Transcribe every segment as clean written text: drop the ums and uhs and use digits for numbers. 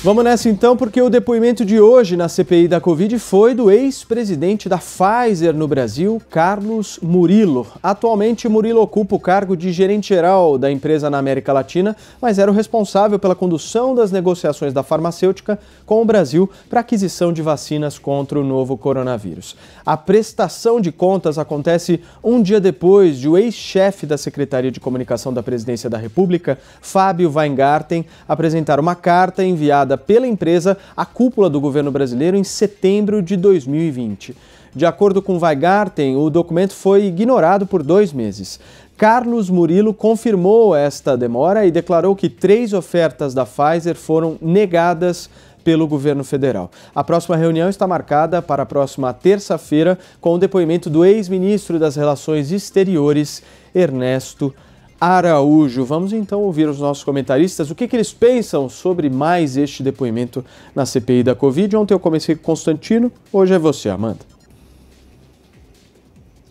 Vamos nessa então, porque o depoimento de hoje na CPI da Covid foi do ex-presidente da Pfizer no Brasil, Carlos Murilo. Atualmente, Murilo ocupa o cargo de gerente-geral da empresa na América Latina, mas era o responsável pela condução das negociações da farmacêutica com o Brasil para aquisição de vacinas contra o novo coronavírus. A prestação de contas acontece um dia depois de o ex-chefe da Secretaria de Comunicação da Presidência da República, Fábio Weingarten, apresentar uma carta enviada pela empresa à cúpula do governo brasileiro em setembro de 2020. De acordo com Weingarten, o documento foi ignorado por 2 meses. Carlos Murilo confirmou esta demora e declarou que 3 ofertas da Pfizer foram negadas pelo governo federal. A próxima reunião está marcada para a próxima terça-feira com o depoimento do ex-ministro das Relações Exteriores, Ernesto Araújo. Vamos então ouvir os nossos comentaristas, o que eles pensam sobre mais este depoimento na CPI da Covid. Ontem eu comecei com Constantino, hoje é você, Amanda.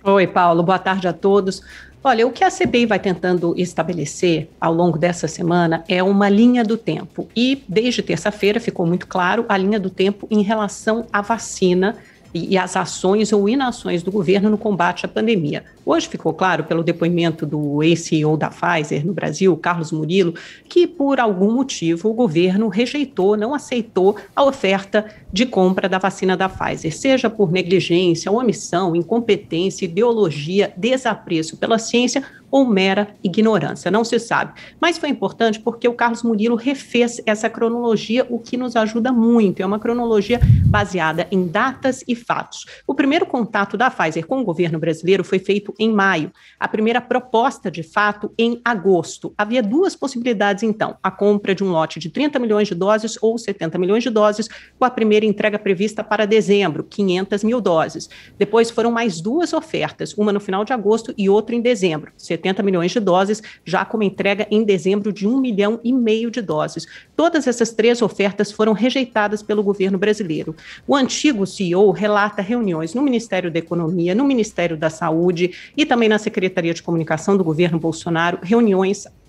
Oi, Paulo, boa tarde a todos. Olha, o que a CPI vai tentando estabelecer ao longo dessa semana é uma linha do tempo. E desde terça-feira ficou muito claro a linha do tempo em relação à vacina e as ações ou inações do governo no combate à pandemia. Hoje ficou claro, pelo depoimento do ex-CEO da Pfizer no Brasil, Carlos Murilo, que por algum motivo o governo rejeitou, não aceitou a oferta de compra da vacina da Pfizer, seja por negligência, omissão, incompetência, ideologia, desapreço pela ciência ou mera ignorância, não se sabe. Mas foi importante porque o Carlos Murilo refez essa cronologia, o que nos ajuda muito. É uma cronologia baseada em datas e fatos. O primeiro contato da Pfizer com o governo brasileiro foi feito em maio. A primeira proposta, de fato, em agosto. Havia 2 possibilidades, então. A compra de um lote de 30 milhões de doses ou 70 milhões de doses, com a primeira entrega prevista para dezembro, 500 mil doses. Depois foram mais 2 ofertas, uma no final de agosto e outra em dezembro. 70 milhões de doses, já com uma entrega em dezembro de 1,5 milhão de doses. Todas essas 3 ofertas foram rejeitadas pelo governo brasileiro. O antigo CEO relata reuniões no Ministério da Economia, no Ministério da Saúde e também na Secretaria de Comunicação do governo Bolsonaro,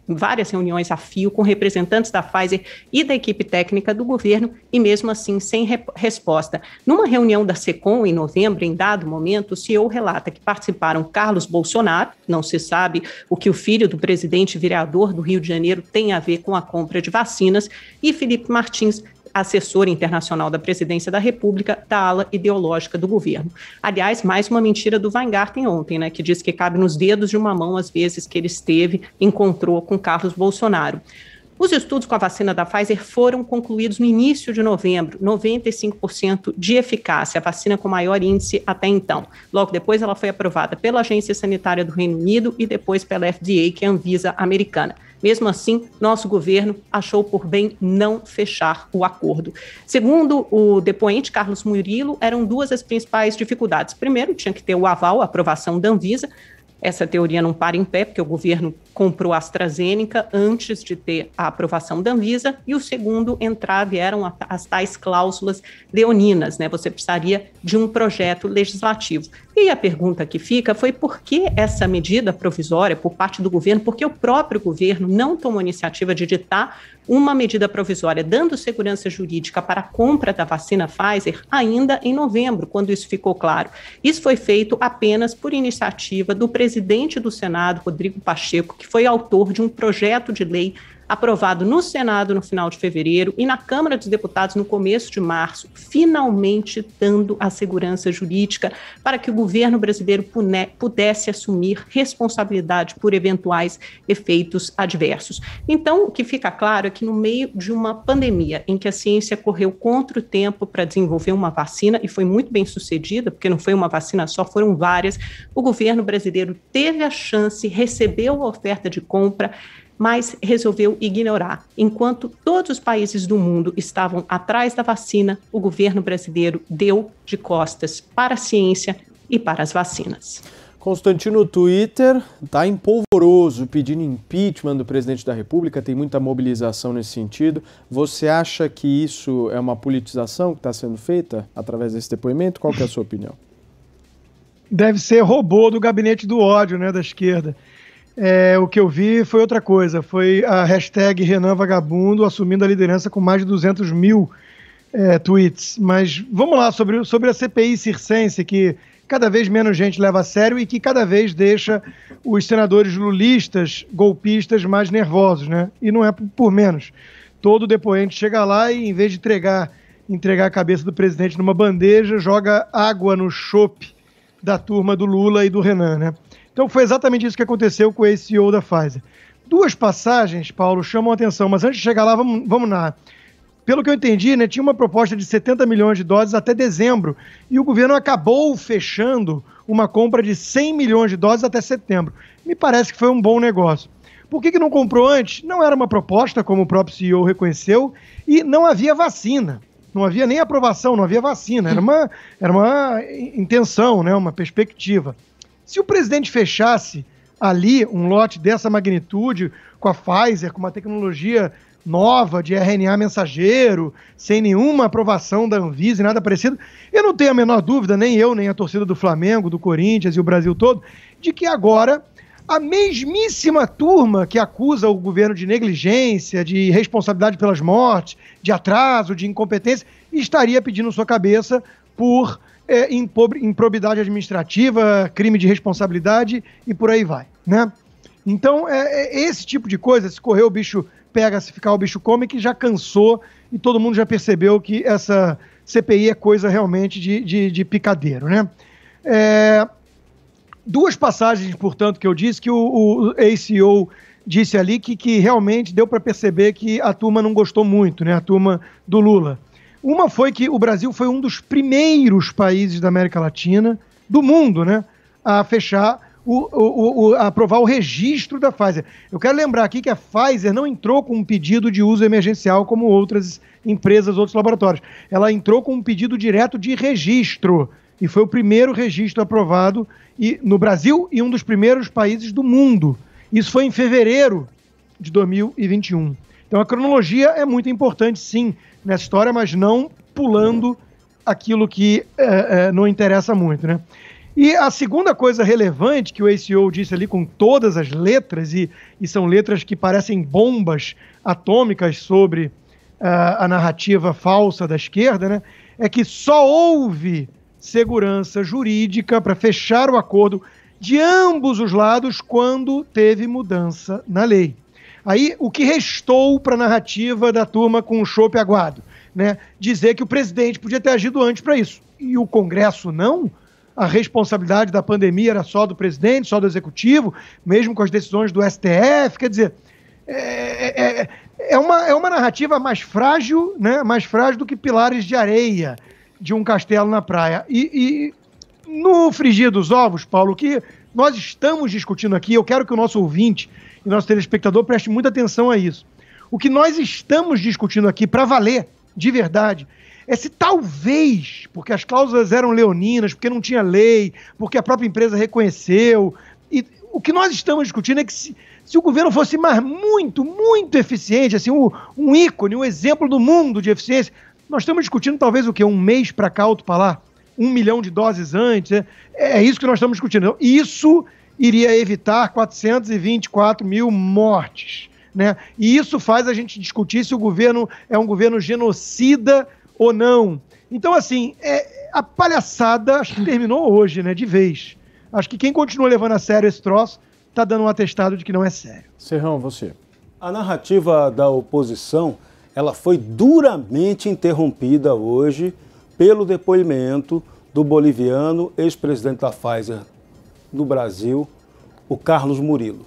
várias reuniões a fio com representantes da Pfizer e da equipe técnica do governo e mesmo assim sem resposta. Numa reunião da SECOM em novembro, em dado momento, o CEO relata que participaram Carlos Bolsonaro, não se sabe o que o filho do presidente vereador do Rio de Janeiro tem a ver com a compra de vacinas, e Felipe Martins, assessor internacional da Presidência da República, da ala ideológica do governo. Aliás, mais uma mentira do Weingarten ontem, né, que diz que cabe nos dedos de uma mão as vezes que ele encontrou com Carlos Bolsonaro. Os estudos com a vacina da Pfizer foram concluídos no início de novembro, 95% de eficácia, a vacina com maior índice até então. Logo depois, ela foi aprovada pela Agência Sanitária do Reino Unido e depois pela FDA, que é a Anvisa americana. Mesmo assim, nosso governo achou por bem não fechar o acordo. Segundo o depoente Carlos Murilo, eram 2 as principais dificuldades. Primeiro, tinha que ter o aval, a aprovação da Anvisa. Essa teoria não para em pé, porque o governo comprou a AstraZeneca antes de ter a aprovação da Anvisa, e o segundo entrave eram as tais cláusulas leoninas, né? Você precisaria de um projeto legislativo. E a pergunta que fica foi por que essa medida provisória por parte do governo, porque o próprio governo não tomou iniciativa de editar uma medida provisória dando segurança jurídica para a compra da vacina Pfizer ainda em novembro, quando isso ficou claro. Isso foi feito apenas por iniciativa do presidente do Senado, Rodrigo Pacheco, que foi autor de um projeto de lei aprovado no Senado no final de fevereiro e na Câmara dos Deputados no começo de março, finalmente dando a segurança jurídica para que o governo brasileiro pudesse assumir responsabilidade por eventuais efeitos adversos. Então, o que fica claro é que no meio de uma pandemia em que a ciência correu contra o tempo para desenvolver uma vacina, e foi muito bem sucedida, porque não foi uma vacina só, foram várias, o governo brasileiro teve a chance, recebeu a oferta de compra, mas resolveu ignorar. Enquanto todos os países do mundo estavam atrás da vacina, o governo brasileiro deu de costas para a ciência e para as vacinas. Constantino, o Twitter está empolvoroso, pedindo impeachment do presidente da República, tem muita mobilização nesse sentido. Você acha que isso é uma politização que está sendo feita através desse depoimento? Qual que é a sua opinião? Deve ser robô do gabinete do ódio, né, da esquerda. O que eu vi foi outra coisa, foi a hashtag Renan Vagabundo assumindo a liderança com mais de 200 mil tweets. Mas vamos lá, sobre a CPI circense, que cada vez menos gente leva a sério e que cada vez deixa os senadores lulistas, golpistas, mais nervosos, né? E não é por menos. Todo depoente chega lá e, em vez de entregar a cabeça do presidente numa bandeja, joga água no chope da turma do Lula e do Renan, né? Então foi exatamente isso que aconteceu com esse CEO da Pfizer. Duas passagens, Paulo, chamam a atenção, mas antes de chegar lá, vamos lá. Pelo que eu entendi, né, tinha uma proposta de 70 milhões de doses até dezembro, e o governo acabou fechando uma compra de 100 milhões de doses até setembro. Me parece que foi um bom negócio. Por que não comprou antes? Não era uma proposta, como o próprio CEO reconheceu, e não havia vacina. Não havia nem aprovação, não havia vacina. Era uma intenção, né, uma perspectiva. Se o presidente fechasse ali um lote dessa magnitude com a Pfizer, com uma tecnologia nova de RNA mensageiro, sem nenhuma aprovação da Anvisa e nada parecido, eu não tenho a menor dúvida, nem eu, nem a torcida do Flamengo, do Corinthians e o Brasil todo, de que agora a mesmíssima turma que acusa o governo de negligência, de responsabilidade pelas mortes, de atraso, de incompetência, estaria pedindo sua cabeça por improbidade administrativa, crime de responsabilidade e por aí vai, né? Então, esse tipo de coisa, se correr o bicho pega, se ficar o bicho come, que já cansou e todo mundo já percebeu que essa CPI é coisa realmente de picadeiro, né? Duas passagens, portanto, que eu disse, que o ex-CEO disse ali que realmente deu para perceber que a turma não gostou muito, né? A turma do Lula. Uma foi que o Brasil foi um dos primeiros países da América Latina, do mundo, né, a fechar, a aprovar o registro da Pfizer. Eu quero lembrar aqui que a Pfizer não entrou com um pedido de uso emergencial como outras empresas, outros laboratórios. Ela entrou com um pedido direto de registro. E foi o primeiro registro aprovado no Brasil e um dos primeiros países do mundo. Isso foi em fevereiro de 2021. Então a cronologia é muito importante, sim, nessa história, mas não pulando aquilo que não interessa muito, né? E a segunda coisa relevante que o ex-CEO disse ali com todas as letras, e são letras que parecem bombas atômicas sobre a narrativa falsa da esquerda, né, é que só houve segurança jurídica para fechar o acordo de ambos os lados quando teve mudança na lei. Aí, o que restou para a narrativa da turma com o chope aguado? Né? Dizer que o presidente podia ter agido antes para isso. E o Congresso não? A responsabilidade da pandemia era só do presidente, só do executivo, mesmo com as decisões do STF. Quer dizer, é uma narrativa mais frágil, né? Mais frágil do que pilares de areia de um castelo na praia. E no frigir dos ovos, Paulo, o que nós estamos discutindo aqui, eu quero que o nosso ouvinte e nosso telespectador preste muita atenção a isso. O que nós estamos discutindo aqui, para valer, de verdade, é se talvez, porque as cláusulas eram leoninas, porque não tinha lei, porque a própria empresa reconheceu, e o que nós estamos discutindo é que se o governo fosse muito, muito eficiente, assim, um ícone, um exemplo do mundo de eficiência, nós estamos discutindo talvez o quê? Um mês para cá, outro para lá? 1 milhão de doses antes? É isso que nós estamos discutindo. Isso iria evitar 424 mil mortes, né? E isso faz a gente discutir se o governo é um governo genocida ou não. Então, assim, a palhaçada acho que terminou hoje, né? De vez. Acho que quem continua levando a sério esse troço está dando um atestado de que não é sério. Serrão, você. A narrativa da oposição, ela foi duramente interrompida hoje pelo depoimento do boliviano ex-presidente da Pfizer no Brasil, o Carlos Murilo.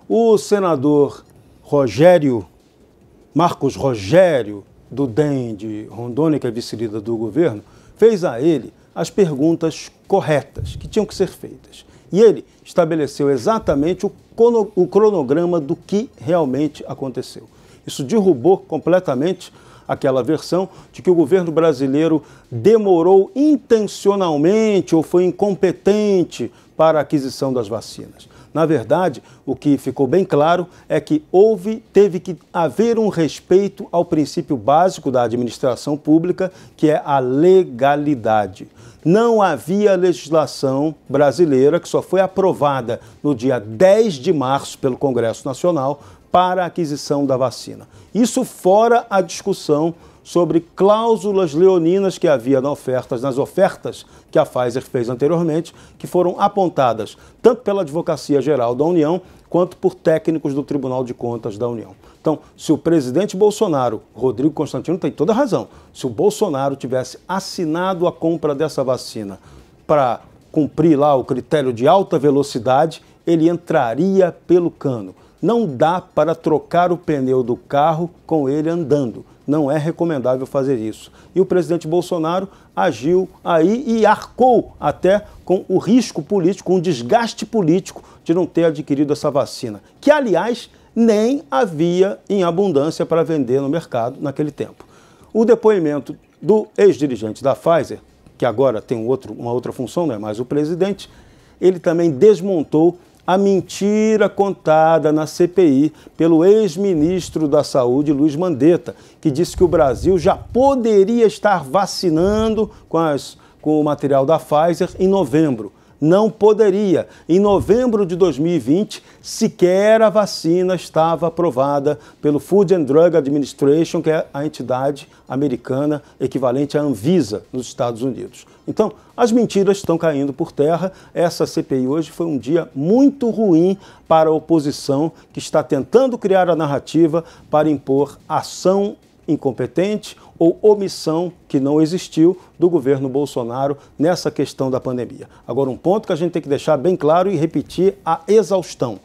O senador Marcos Rogério, do DEM de Rondônia, que é vice-líder do governo, fez a ele as perguntas corretas que tinham que ser feitas. E ele estabeleceu exatamente o cronograma do que realmente aconteceu. Isso derrubou completamente aquela versão de que o governo brasileiro demorou intencionalmente ou foi incompetente para a aquisição das vacinas. Na verdade, o que ficou bem claro é que teve que haver um respeito ao princípio básico da administração pública, que é a legalidade. Não havia legislação brasileira, que só foi aprovada no dia 10 de março pelo Congresso Nacional, para a aquisição da vacina. Isso fora a discussão sobre cláusulas leoninas que havia nas ofertas que a Pfizer fez anteriormente, que foram apontadas tanto pela Advocacia Geral da União, quanto por técnicos do Tribunal de Contas da União. Então, se o presidente Bolsonaro, Rodrigo Constantino, tem toda a razão, se o Bolsonaro tivesse assinado a compra dessa vacina para cumprir lá o critério de alta velocidade, ele entraria pelo cano. Não dá para trocar o pneu do carro com ele andando. Não é recomendável fazer isso. E o presidente Bolsonaro agiu aí e arcou até com o risco político, com o desgaste político de não ter adquirido essa vacina, que, aliás, nem havia em abundância para vender no mercado naquele tempo. O depoimento do ex-dirigente da Pfizer, que agora tem uma outra função, não é mais o presidente, ele também desmontou a mentira contada na CPI pelo ex-ministro da Saúde, Luiz Mandetta, que disse que o Brasil já poderia estar vacinando com o material da Pfizer em novembro. Não poderia. Em novembro de 2020, sequer a vacina estava aprovada pelo Food and Drug Administration, que é a entidade americana equivalente à Anvisa nos Estados Unidos. Então, as mentiras estão caindo por terra. Essa CPI hoje foi um dia muito ruim para a oposição, que está tentando criar a narrativa para impor ação incompetente ou omissão que não existiu do governo Bolsonaro nessa questão da pandemia. Agora, um ponto que a gente tem que deixar bem claro e repetir a exaustão.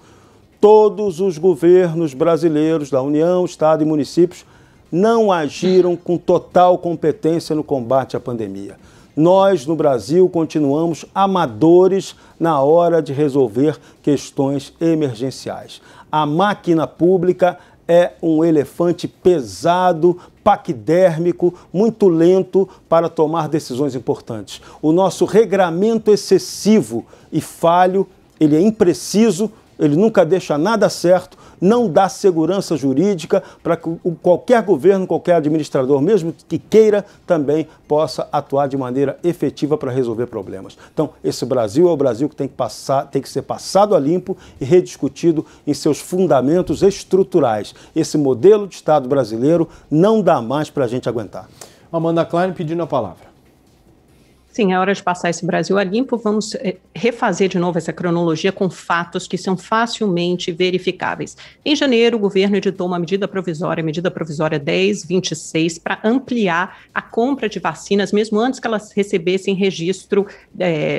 Todos os governos brasileiros da União, Estado e municípios não agiram com total competência no combate à pandemia. Nós, no Brasil, continuamos amadores na hora de resolver questões emergenciais. A máquina pública é um elefante pesado, paquidérmico, muito lento para tomar decisões importantes. O nosso regramento excessivo e falho, ele é impreciso, ele nunca deixa nada certo, não dá segurança jurídica para que qualquer governo, qualquer administrador, mesmo que queira, também possa atuar de maneira efetiva para resolver problemas. Então, esse Brasil é o Brasil que tem que ser passado a limpo e rediscutido em seus fundamentos estruturais. Esse modelo de Estado brasileiro não dá mais para a gente aguentar. Amanda Klein pedindo a palavra. Sim, é hora de passar esse Brasil a limpo. Vamos refazer de novo essa cronologia com fatos que são facilmente verificáveis. Em janeiro, o governo editou uma medida provisória 1026, para ampliar a compra de vacinas, mesmo antes que elas recebessem registro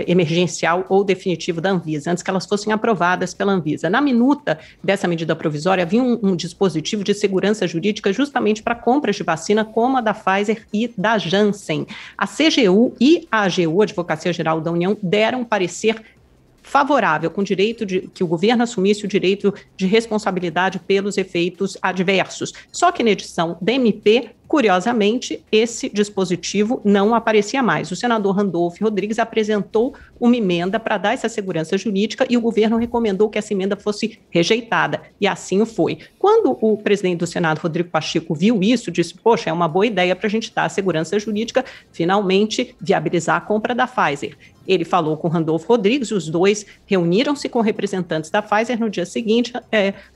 emergencial ou definitivo da Anvisa, antes que elas fossem aprovadas pela Anvisa. Na minuta dessa medida provisória, havia um dispositivo de segurança jurídica justamente para compras de vacina como a da Pfizer e da Janssen. A CGU e a AGU, Advocacia Geral da União, deram parecer favorável, com direito de que o governo assumisse o direito de responsabilidade pelos efeitos adversos. Só que na edição da MP, curiosamente, esse dispositivo não aparecia mais. O senador Randolfo Rodrigues apresentou uma emenda para dar essa segurança jurídica e o governo recomendou que essa emenda fosse rejeitada, e assim o foi. Quando o presidente do Senado, Rodrigo Pacheco, viu isso, disse, poxa, é uma boa ideia para a gente dar a segurança jurídica, finalmente viabilizar a compra da Pfizer. Ele falou com Randolfo Rodrigues, os dois reuniram-se com representantes da Pfizer. No dia seguinte,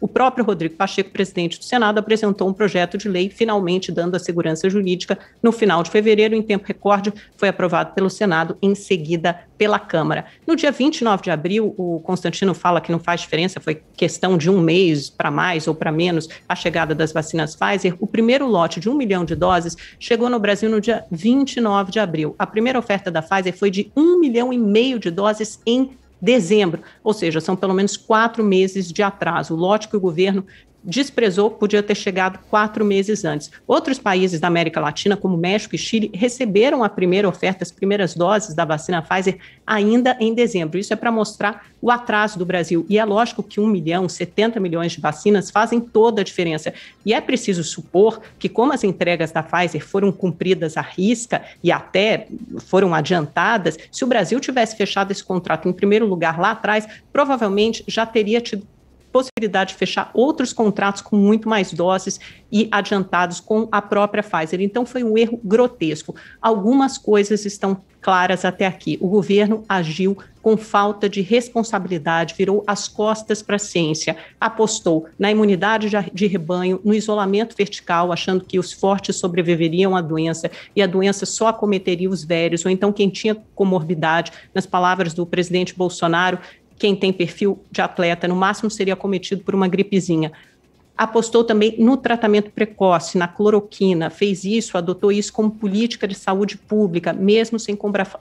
o próprio Rodrigo Pacheco, presidente do Senado, apresentou um projeto de lei, finalmente dando a segurança jurídica. No final de fevereiro, em tempo recorde, foi aprovado pelo Senado, em seguida pela Câmara. No dia 29 de abril, o Constantino fala que não faz diferença, foi questão de um mês para mais ou para menos a chegada das vacinas Pfizer. O primeiro lote de 1 milhão de doses chegou no Brasil no dia 29 de abril. A primeira oferta da Pfizer foi de 1,5 milhão de doses em dezembro, ou seja, são pelo menos 4 meses de atraso. O lote que o governo desprezou, podia ter chegado 4 meses antes. Outros países da América Latina, como México e Chile, receberam a primeira oferta, as primeiras doses da vacina Pfizer ainda em dezembro. Isso é para mostrar o atraso do Brasil. E é lógico que 1 milhão, 70 milhões de vacinas fazem toda a diferença. E é preciso supor que, como as entregas da Pfizer foram cumpridas à risca e até foram adiantadas, se o Brasil tivesse fechado esse contrato em primeiro lugar lá atrás, provavelmente já teria tido possibilidade de fechar outros contratos com muito mais doses e adiantados com a própria Pfizer. Então, foi um erro grotesco. Algumas coisas estão claras até aqui. O governo agiu com falta de responsabilidade, virou as costas para a ciência, apostou na imunidade de rebanho, no isolamento vertical, achando que os fortes sobreviveriam à doença e a doença só acometeria os velhos, ou então quem tinha comorbidade, nas palavras do presidente Bolsonaro, quem tem perfil de atleta, no máximo seria acometido por uma gripezinha. Apostou também no tratamento precoce, na cloroquina, fez isso, adotou isso como política de saúde pública, mesmo sem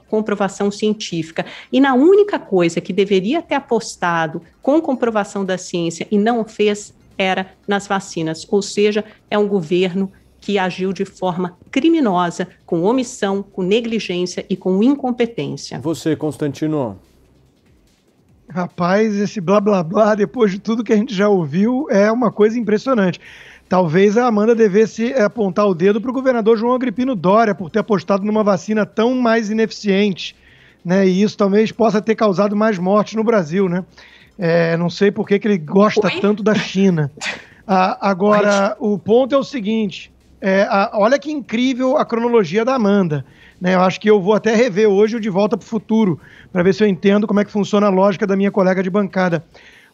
comprovação científica. E na única coisa que deveria ter apostado com comprovação da ciência e não o fez, era nas vacinas. Ou seja, é um governo que agiu de forma criminosa, com omissão, com negligência e com incompetência. Você, Constantino? Rapaz, esse blá blá blá, depois de tudo que a gente já ouviu, é uma coisa impressionante. Talvez a Amanda devesse apontar o dedo para o governador João Agripino Dória por ter apostado numa vacina tão mais ineficiente, né? E isso talvez possa ter causado mais mortes no Brasil, né? Não sei por que ele gosta tanto da China. Agora, o ponto é o seguinte, olha que incrível a cronologia da Amanda. Né, eu acho que eu vou até rever hoje o De Volta para o Futuro, para ver se eu entendo como é que funciona a lógica da minha colega de bancada.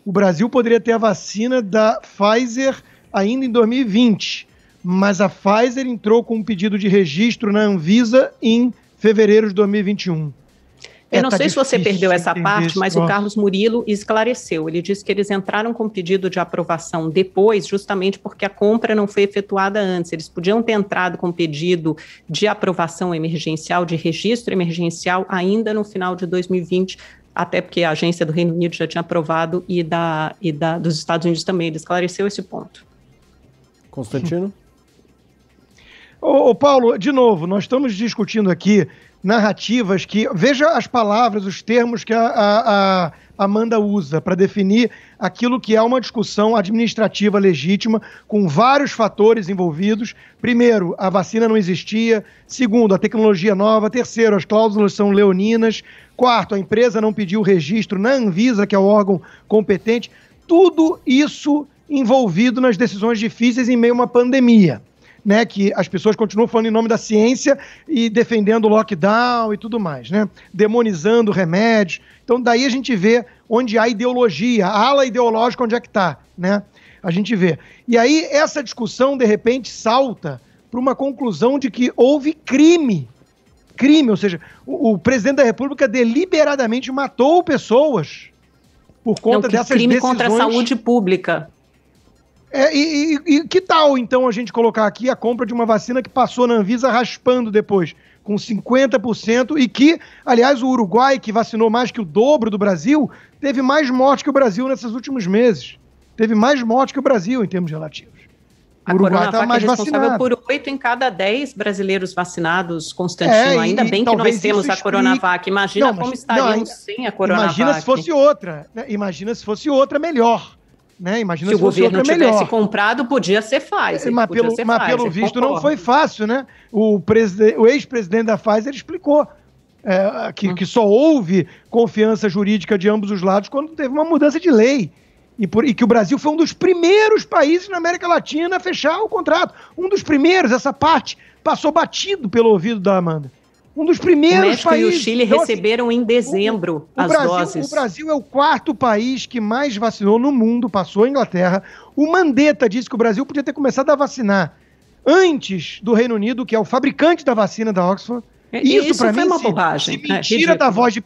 O Brasil poderia ter a vacina da Pfizer ainda em 2020, mas a Pfizer entrou com um pedido de registro na Anvisa em fevereiro de 2021. Eu não sei se você perdeu essa parte, mas o Carlos Murilo esclareceu. Ele disse que eles entraram com pedido de aprovação depois, justamente porque a compra não foi efetuada antes. Eles podiam ter entrado com pedido de aprovação emergencial, de registro emergencial, ainda no final de 2020, até porque a agência do Reino Unido já tinha aprovado e dos Estados Unidos também. Ele esclareceu esse ponto. Constantino? Ô Paulo, de novo, nós estamos discutindo aqui narrativas que... Veja as palavras, os termos que a Amanda usa para definir aquilo que é uma discussão administrativa legítima, com vários fatores envolvidos. Primeiro, a vacina não existia. Segundo, a tecnologia nova. Terceiro, as cláusulas são leoninas. Quarto, a empresa não pediu registro na Anvisa, que é o órgão competente. Tudo isso envolvido nas decisões difíceis em meio a uma pandemia. Né, que as pessoas continuam falando em nome da ciência e defendendo o lockdown e tudo mais, né, demonizando remédios. Então daí a gente vê onde há ideologia, a ala ideológica onde é que está, né? A gente vê. E aí essa discussão, de repente, salta para uma conclusão de que houve crime, ou seja, o presidente da República deliberadamente matou pessoas por conta dessas crime decisões... contra a saúde pública. E que tal, então, a gente colocar aqui a compra de uma vacina que passou na Anvisa raspando depois, com 50%, e que, aliás, o Uruguai, que vacinou mais que o dobro do Brasil, teve mais mortes que o Brasil nesses últimos meses. Teve mais mortes que o Brasil, em termos relativos. A Coronavac é responsável por 8 em cada 10 brasileiros vacinados, Constantino. Ainda bem que nós temos a Coronavac. Imagina como estaríamos sem a Coronavac. Imagina se fosse outra. Né? Imagina se fosse outra melhor. Né? Imagina se o governo tivesse comprado, podia ser Pfizer. Mas pelo visto não foi fácil, né? O ex-presidente da Pfizer explicou que só houve confiança jurídica de ambos os lados quando teve uma mudança de lei. E que o Brasil foi um dos primeiros países na América Latina a fechar o contrato. Um dos primeiros, essa parte passou batido pelo ouvido da Amanda. Um dos primeiros países. O México e o Chile receberam em dezembro as doses. O Brasil é o 4º país que mais vacinou no mundo, passou a Inglaterra. O Mandetta disse que o Brasil podia ter começado a vacinar antes do Reino Unido, que é o fabricante da vacina da Oxford. Isso para mim foi uma bobagem. Se mentira da voz de...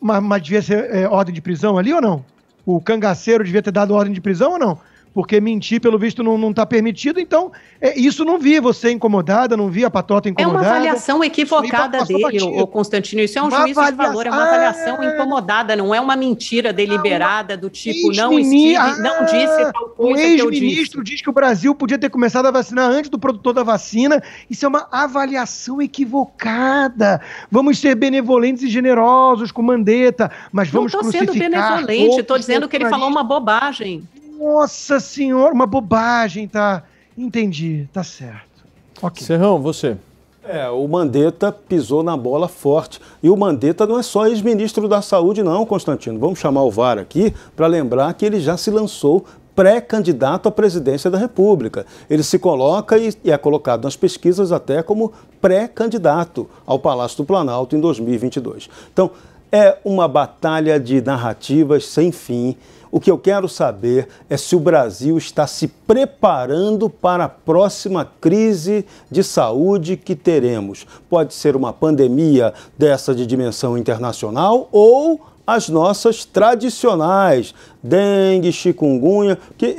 Mas devia ser ordem de prisão ali ou não? O cangaceiro devia ter dado ordem de prisão ou não? porque mentir, pelo visto, não está permitido. Então, isso não vi você incomodada, não vi a Patota incomodada. É uma avaliação equivocada dele, ô Constantino. Isso é um juízo de valor, é uma avaliação incomodada, não é uma mentira deliberada do tipo, não disse tal coisa que eu disse. O ex-ministro diz que o Brasil podia ter começado a vacinar antes do produtor da vacina. Isso é uma avaliação equivocada. Vamos ser benevolentes e generosos com Mandetta, mas vamos crucificar... Não estou sendo benevolente, estou dizendo que ele falou uma bobagem. Nossa senhora, uma bobagem, tá? Entendi, tá certo. Okay. Serrão, você. O Mandetta pisou na bola forte. E o Mandetta não é só ex-ministro da Saúde, não, Constantino. Vamos chamar o VAR aqui para lembrar que ele já se lançou pré-candidato à presidência da República. Ele se coloca e é colocado nas pesquisas até como pré-candidato ao Palácio do Planalto em 2022. Então, é uma batalha de narrativas sem fim. O que eu quero saber é se o Brasil está se preparando para a próxima crise de saúde que teremos. Pode ser uma pandemia dessa de dimensão internacional ou as nossas tradicionais, dengue, chikungunya, que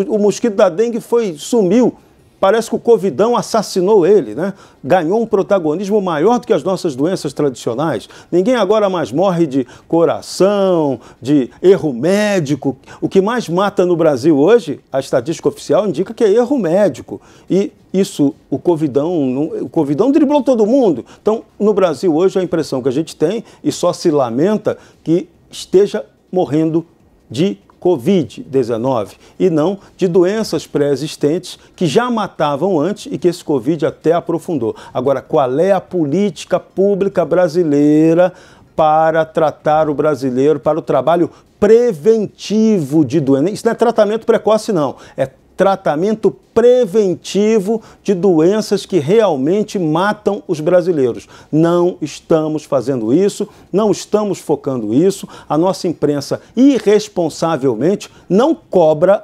o mosquito da dengue sumiu. Parece que o Covidão assassinou ele, né? Ganhou um protagonismo maior do que as nossas doenças tradicionais. Ninguém agora mais morre de coração, de erro médico. O que mais mata no Brasil hoje, a estatística oficial indica que é erro médico. E isso, o Covidão driblou todo mundo. Então, no Brasil hoje, a impressão que a gente tem, e só se lamenta, que esteja morrendo de Covid-19 e não de doenças pré-existentes que já matavam antes e que esse Covid até aprofundou. Agora, qual é a política pública brasileira para tratar o brasileiro, para o trabalho preventivo de doenças? Isso não é tratamento precoce, não. É tratamento preventivo de doenças que realmente matam os brasileiros. Não estamos fazendo isso, não estamos focando isso. A nossa imprensa, irresponsavelmente, não cobra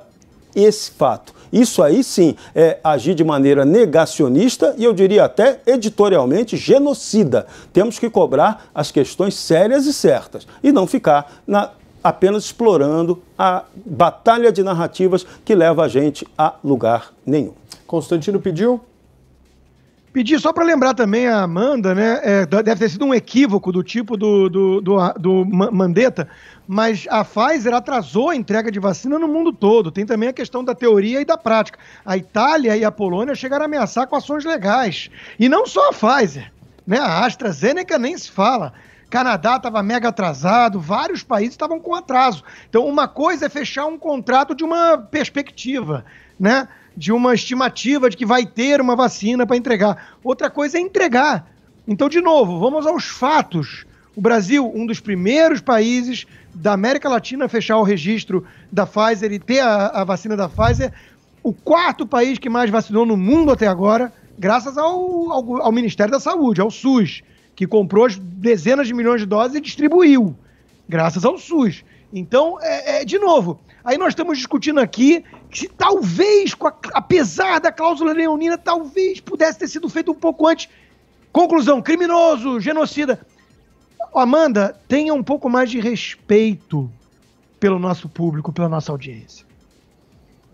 esse fato. Isso aí sim é agir de maneira negacionista e eu diria até editorialmente genocida. Temos que cobrar as questões sérias e certas e não ficar apenas explorando a batalha de narrativas que leva a gente a lugar nenhum. Constantino pediu? Pedi só para lembrar também a Amanda, né? Deve ter sido um equívoco do tipo do Mandetta, mas a Pfizer atrasou a entrega de vacina no mundo todo. Tem também a questão da teoria e da prática. A Itália e a Polônia chegaram a ameaçar com ações legais. E não só a Pfizer, né? A AstraZeneca nem se fala. Canadá estava mega atrasado, vários países estavam com atraso. Então, uma coisa é fechar um contrato de uma perspectiva, né? De uma estimativa de que vai ter uma vacina para entregar. Outra coisa é entregar. Então, de novo, vamos aos fatos. O Brasil, um dos primeiros países da América Latina a fechar o registro da Pfizer e ter a vacina da Pfizer. O quarto país que mais vacinou no mundo até agora, graças ao Ministério da Saúde, ao SUS, que comprou dezenas de milhões de doses e distribuiu, graças ao SUS. Então, de novo, aí nós estamos discutindo aqui que se talvez, apesar da cláusula leonina, talvez pudesse ter sido feito um pouco antes. Conclusão, criminoso, genocida. Amanda, tenha um pouco mais de respeito pelo nosso público, pela nossa audiência.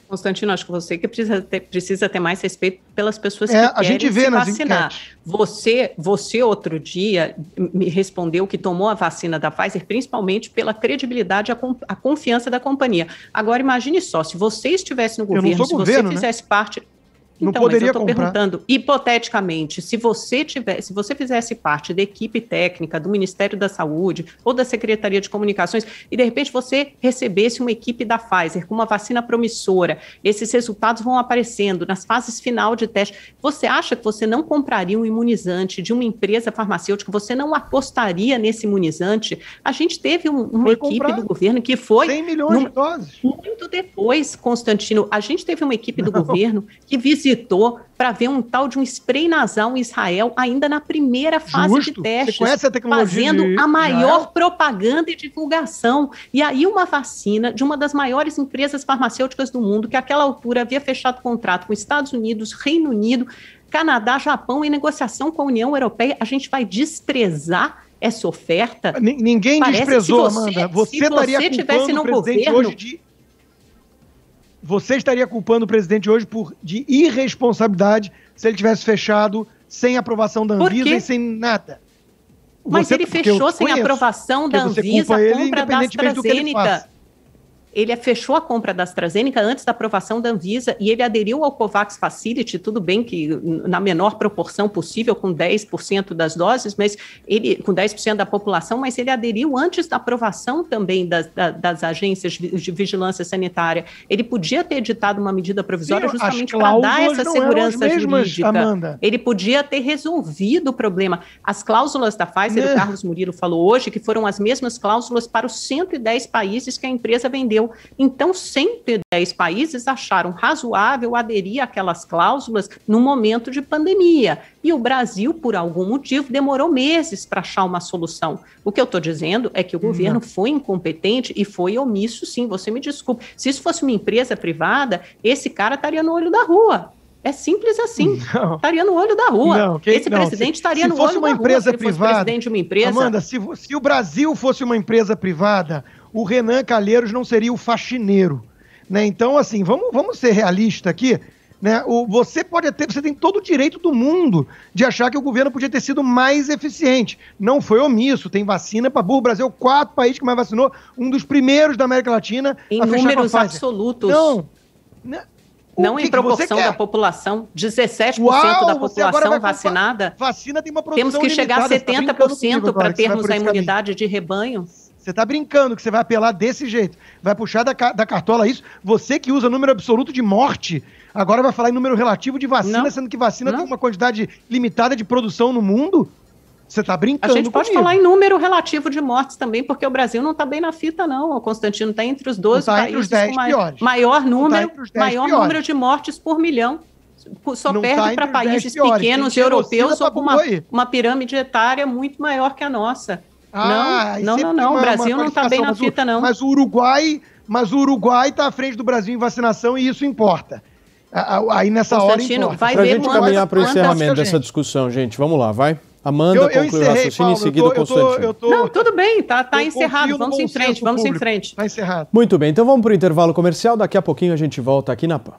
Constantino, acho que você que precisa ter mais respeito pelas pessoas que querem a gente vê se nas vacinar. Você outro dia me respondeu que tomou a vacina da Pfizer principalmente pela credibilidade e a confiança da companhia. Agora imagine só, se você estivesse no governo, se você fizesse parte... Não poderia mas eu estou comprar. perguntando, hipoteticamente, se você fizesse parte da equipe técnica do Ministério da Saúde ou da Secretaria de Comunicações e, de repente, você recebesse uma equipe da Pfizer com uma vacina promissora, esses resultados vão aparecendo nas fases final de teste, você acha que você não compraria um imunizante de uma empresa farmacêutica, você não apostaria nesse imunizante? A gente teve uma equipe do governo que foi... 100 milhões de doses. Muito depois, Constantino, a gente teve uma equipe do governo que visitou para ver um tal de um spray nasal em Israel ainda na primeira fase de testes, você conhece a tecnologia fazendo a maior propaganda e divulgação. E aí uma vacina de uma das maiores empresas farmacêuticas do mundo, que àquela altura havia fechado contrato com Estados Unidos, Reino Unido, Canadá, Japão, em negociação com a União Europeia, a gente vai desprezar essa oferta? Ninguém desprezou, Amanda. Você estaria culpando o presidente hoje de... você estaria culpando o presidente hoje de irresponsabilidade se ele tivesse fechado sem aprovação da Anvisa e sem nada. Mas ele fechou sem aprovação da Anvisa a compra da AstraZeneca. Ele fechou a compra da AstraZeneca antes da aprovação da Anvisa e ele aderiu ao COVAX Facility, tudo bem que na menor proporção possível, com 10% das doses, mas com 10% da população, mas ele aderiu antes da aprovação também das agências de vigilância sanitária. Ele podia ter editado uma medida provisória justamente para dar essa segurança jurídica. Amanda. Ele podia ter resolvido o problema. As cláusulas da Pfizer, o Carlos Murilo falou hoje, que foram as mesmas cláusulas para os 110 países que a empresa vendeu. Então, 110 países acharam razoável aderir àquelas cláusulas no momento de pandemia. E o Brasil, por algum motivo, demorou meses para achar uma solução. O que eu estou dizendo é que o governo foi incompetente e foi omisso, sim, você me desculpe. Se isso fosse uma empresa privada, esse cara estaria no olho da rua. É simples assim. Estaria no olho da rua. Esse presidente estaria no olho da rua. Se fosse uma empresa privada, presidente de uma empresa. Amanda, se o Brasil fosse uma empresa privada, o Renan Calheiros não seria o faxineiro, né? Então, assim, vamos ser realistas aqui, né? Você tem todo o direito do mundo de achar que o governo podia ter sido mais eficiente. Não foi omisso, tem vacina para burro. O Brasil é o 4º país que mais vacinou, um dos primeiros da América Latina. Em números absolutos. Não em proporção da população, 17% da população vacinada. Vacina tem uma produção Temos que chegar a 70% para termos a imunidade de rebanho. Você está brincando que você vai apelar desse jeito, vai puxar da cartola isso. Você que usa número absoluto de morte, agora vai falar em número relativo de vacina, sendo que vacina tem uma quantidade limitada de produção no mundo? Você está brincando comigo. A gente pode falar em número relativo de mortes também, porque o Brasil não está bem na fita, não. O Constantino está entre os 12 países com maior número de mortes por milhão. Só perde para países pequenos europeus ou com uma pirâmide etária muito maior que a nossa. Não. O Brasil não está bem na fita, não. Mas o Uruguai está à frente do Brasil em vacinação e isso importa. Aí nessa hora importa. Para a gente caminhar para o encerramento dessa discussão, gente, vamos lá, vai. Amanda, conclui o raciocínio, em seguida o Constantino. Não, tudo bem, tá encerrado, vamos em frente. Está encerrado. Muito bem, então vamos para o intervalo comercial, daqui a pouquinho a gente volta aqui na PAN.